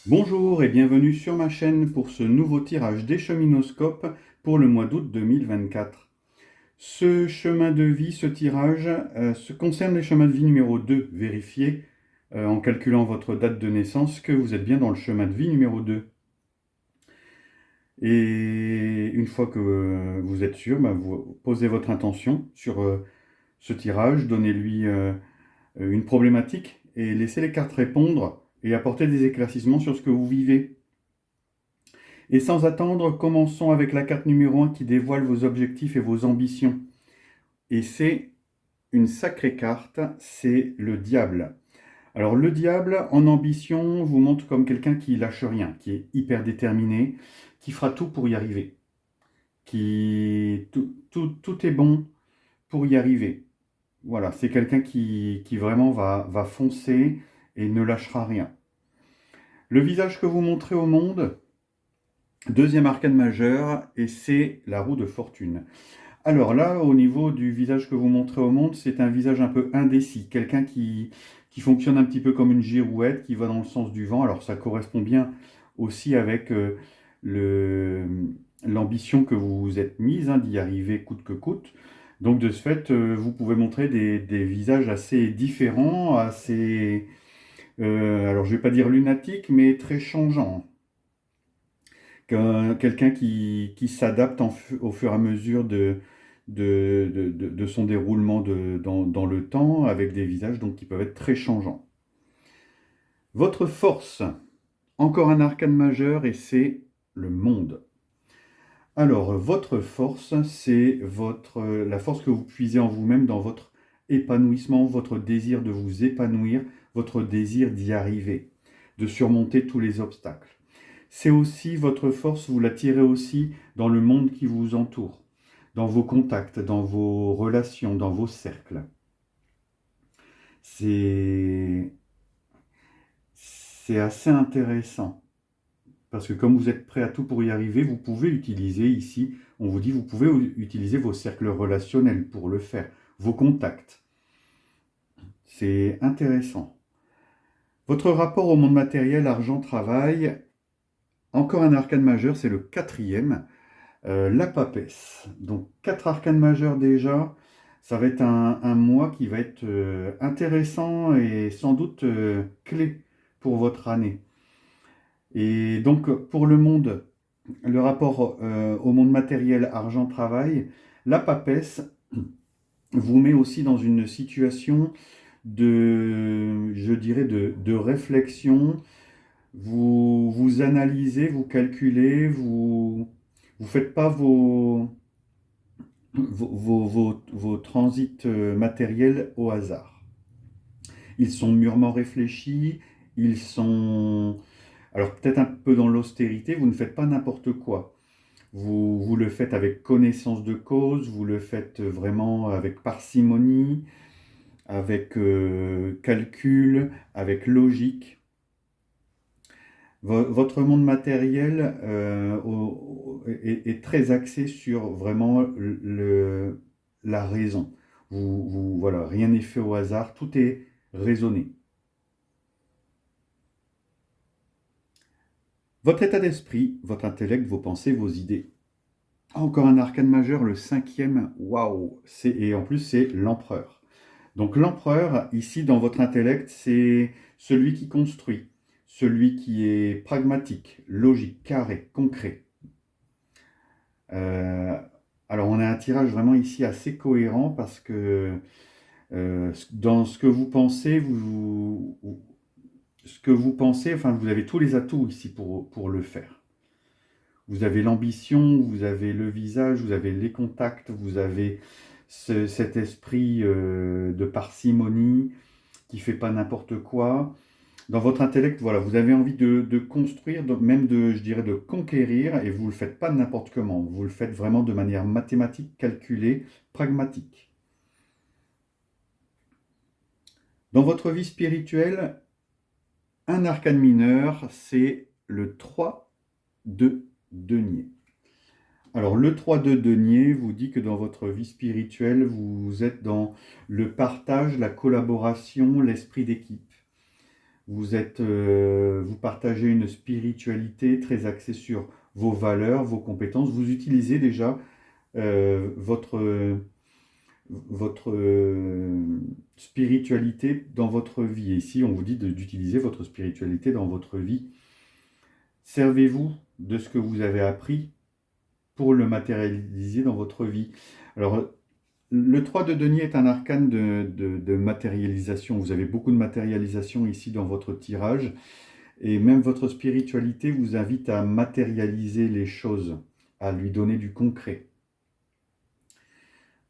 Bonjour et bienvenue sur ma chaîne pour ce nouveau tirage des cheminoscopes pour le mois d'août 2024. Ce chemin de vie, ce tirage, concerne les chemins de vie numéro 2. Vérifiez en calculant votre date de naissance que vous êtes bien dans le chemin de vie numéro 2. Et une fois que vous êtes sûr, vous posez votre intention sur ce tirage, donnez-lui une problématique et laissez les cartes répondre et apporter des éclaircissements sur ce que vous vivez. Et sans attendre, commençons avec la carte numéro 1 qui dévoile vos objectifs et vos ambitions. Et c'est une sacrée carte, c'est le diable. Alors le diable, en ambition, vous montre comme quelqu'un qui lâche rien, qui est hyper déterminé, qui fera tout pour y arriver. Tout est bon pour y arriver. Voilà, c'est quelqu'un qui vraiment va foncer et ne lâchera rien. Le visage que vous montrez au monde, deuxième arcane majeur, et c'est la roue de fortune. Alors là, au niveau du visage que vous montrez au monde, c'est un visage un peu indécis, quelqu'un qui fonctionne un petit peu comme une girouette, qui va dans le sens du vent. Alors ça correspond bien aussi avec le, l'ambition que vous vous êtes mise, hein, d'y arriver coûte que coûte. Donc de ce fait, vous pouvez montrer des visages assez différents, assez, alors je ne vais pas dire lunatiques, mais très changeants. Quelqu'un qui s'adapte au fur et à mesure de son déroulement dans le temps, avec des visages donc, qui peuvent être très changeants. Votre force, encore un arcane majeur, et c'est le monde. Alors, votre force, c'est la force que vous puisez en vous-même dans votre épanouissement, votre désir de vous épanouir, votre désir d'y arriver, de surmonter tous les obstacles. C'est aussi votre force, vous la tirez aussi dans le monde qui vous entoure, dans vos contacts, dans vos relations, dans vos cercles. C'est c'est assez intéressant parce que comme vous êtes prêt à tout pour y arriver, vous pouvez utiliser ici, on vous dit, vous pouvez utiliser vos cercles relationnels pour le faire, vos contacts. C'est intéressant. Votre rapport au monde matériel, argent, travail, encore un arcane majeur, c'est le quatrième. La papesse. Donc, quatre arcanes majeures déjà. Ça va être un mois qui va être intéressant et sans doute clé pour votre année. Et donc, pour le monde, le rapport au monde matériel, argent, travail, la papesse vous met aussi dans une situation je dirais, de réflexion. Vous analysez, vous calculez, vous faites pas vos transits matériels au hasard. Ils sont mûrement réfléchis, ils sont... Alors peut-être un peu dans l'austérité, vous ne faites pas n'importe quoi. Vous le faites avec connaissance de cause, vous le faites vraiment avec parcimonie, avec calcul, avec logique. Votre monde matériel est très axé sur vraiment la raison. Voilà, rien n'est fait au hasard, tout est raisonné. Votre état d'esprit, votre intellect, vos pensées, vos idées. Encore un arcane majeur, le cinquième, waouh! Et en plus, c'est l'empereur. Donc l'empereur, ici, dans votre intellect, c'est celui qui construit, celui qui est pragmatique, logique, carré, concret. Euh, alors on a un tirage vraiment ici assez cohérent parce que dans ce que vous pensez, enfin vous avez tous les atouts ici pour le faire. Vous avez l'ambition, vous avez le visage, vous avez les contacts, vous avez cet esprit de parcimonie qui fait pas n'importe quoi. Dans votre intellect, voilà, vous avez envie de construire, même je dirais, de conquérir, et vous ne le faites pas n'importe comment. Vous le faites vraiment de manière mathématique, calculée, pragmatique. Dans votre vie spirituelle, un arcane mineur, c'est le 3 de denier. Alors, le 3 de denier vous dit que dans votre vie spirituelle, vous êtes dans le partage, la collaboration, l'esprit d'équipe. vous partagez une spiritualité très axée sur vos valeurs, vos compétences. Vous utilisez déjà votre spiritualité dans votre vie. Et ici, on vous dit d'utiliser votre spiritualité dans votre vie. Servez-vous de ce que vous avez appris pour le matérialiser dans votre vie. Alors, le 3 de denier est un arcane de matérialisation. Vous avez beaucoup de matérialisation ici dans votre tirage. Et même votre spiritualité vous invite à matérialiser les choses, à lui donner du concret.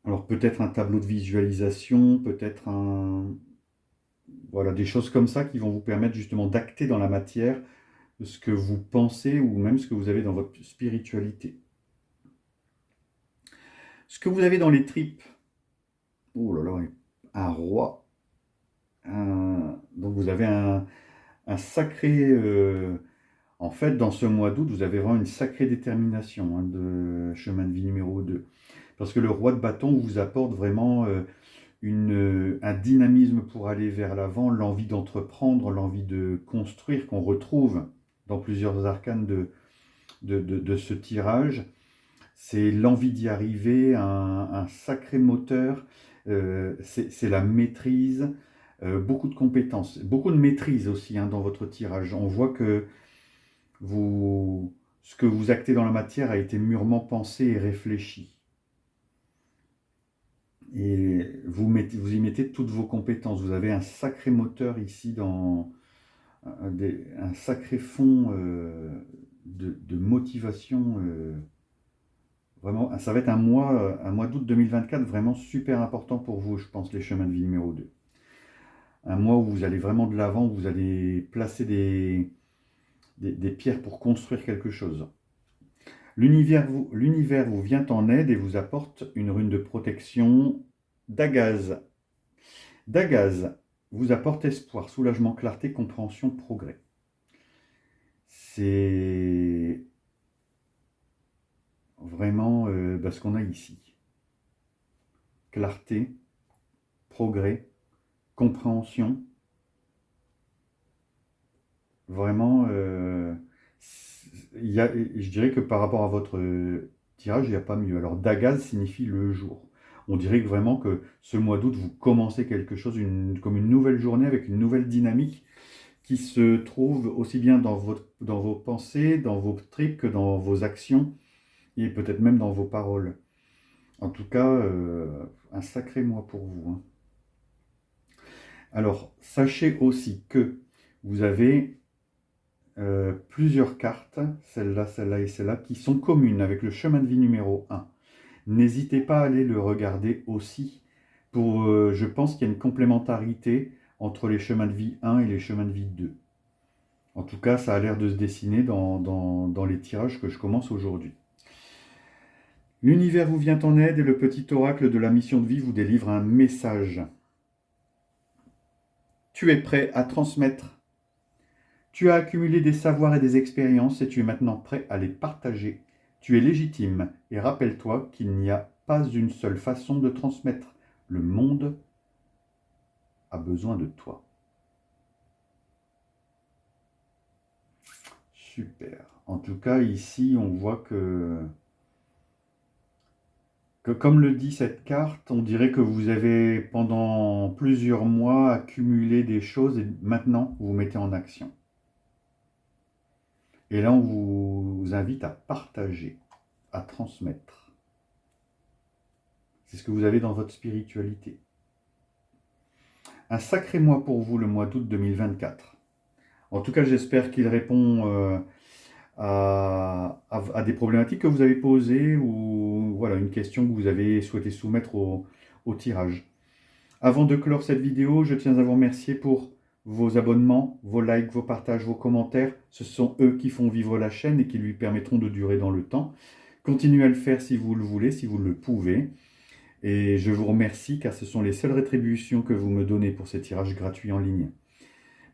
Alors peut-être un tableau de visualisation, peut-être voilà, des choses comme ça qui vont vous permettre justement d'acter dans la matière ce que vous pensez ou même ce que vous avez dans votre spiritualité. Ce que vous avez dans les tripes, oh là là, un roi. Donc vous avez un sacré... en fait, dans ce mois d'août, vous avez vraiment une sacrée détermination de chemin de vie numéro 2. Parce que le roi de bâton vous apporte vraiment un dynamisme pour aller vers l'avant, l'envie d'entreprendre, l'envie de construire qu'on retrouve dans plusieurs arcanes de ce tirage. C'est l'envie d'y arriver, un sacré moteur, c'est la maîtrise, beaucoup de compétences, beaucoup de maîtrise aussi dans votre tirage. On voit que ce que vous actez dans la matière a été mûrement pensé et réfléchi. Et vous y mettez toutes vos compétences. Vous avez un sacré moteur ici, un sacré fond de motivation. Vraiment, ça va être un mois d'août 2024 vraiment super important pour vous, je pense, les chemins de vie numéro 2. Un mois où vous allez vraiment de l'avant, où vous allez placer des pierres pour construire quelque chose. L'univers vous vient en aide et vous apporte une rune de protection d'Agaz. D'Agaz vous apporte espoir, soulagement, clarté, compréhension, progrès. C'est vraiment ce qu'on a ici. Clarté, progrès, compréhension. Vraiment, je dirais que par rapport à votre tirage, il n'y a pas mieux. Alors, Dagaz signifie le jour. On dirait que vraiment que ce mois d'août, vous commencez quelque chose comme une nouvelle journée avec une nouvelle dynamique qui se trouve aussi bien dans vos pensées, dans vos tripes que dans vos actions et peut-être même dans vos paroles. En tout cas, un sacré mois pour vous. Alors, sachez aussi que vous avez plusieurs cartes, celle-là et celle-là, qui sont communes avec le chemin de vie numéro 1. N'hésitez pas à aller le regarder aussi. Je pense qu'il y a une complémentarité entre les chemins de vie 1 et les chemins de vie 2. En tout cas, ça a l'air de se dessiner dans les tirages que je commence aujourd'hui. L'univers vous vient en aide et le petit oracle de la mission de vie vous délivre un message. Tu es prêt à transmettre. Tu as accumulé des savoirs et des expériences et tu es maintenant prêt à les partager. Tu es légitime et rappelle-toi qu'il n'y a pas une seule façon de transmettre. Le monde a besoin de toi. Super. En tout cas, ici, on voit que comme le dit cette carte, on dirait que vous avez pendant plusieurs mois accumulé des choses et maintenant vous vous mettez en action. Et là, on vous invite à partager, à transmettre. C'est ce que vous avez dans votre spiritualité. Un sacré mois pour vous, le mois d'août 2024. En tout cas, j'espère qu'il répond à des problématiques que vous avez posées ou voilà, une question que vous avez souhaité soumettre au tirage. Avant de clore cette vidéo, je tiens à vous remercier pour vos abonnements, vos likes, vos partages, vos commentaires. Ce sont eux qui font vivre la chaîne et qui lui permettront de durer dans le temps. Continuez à le faire si vous le voulez, si vous le pouvez. Et je vous remercie car ce sont les seules rétributions que vous me donnez pour ces tirages gratuits en ligne.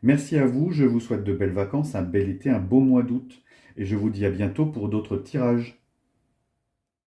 Merci à vous, je vous souhaite de belles vacances, un bel été, un beau mois d'août et je vous dis à bientôt pour d'autres tirages.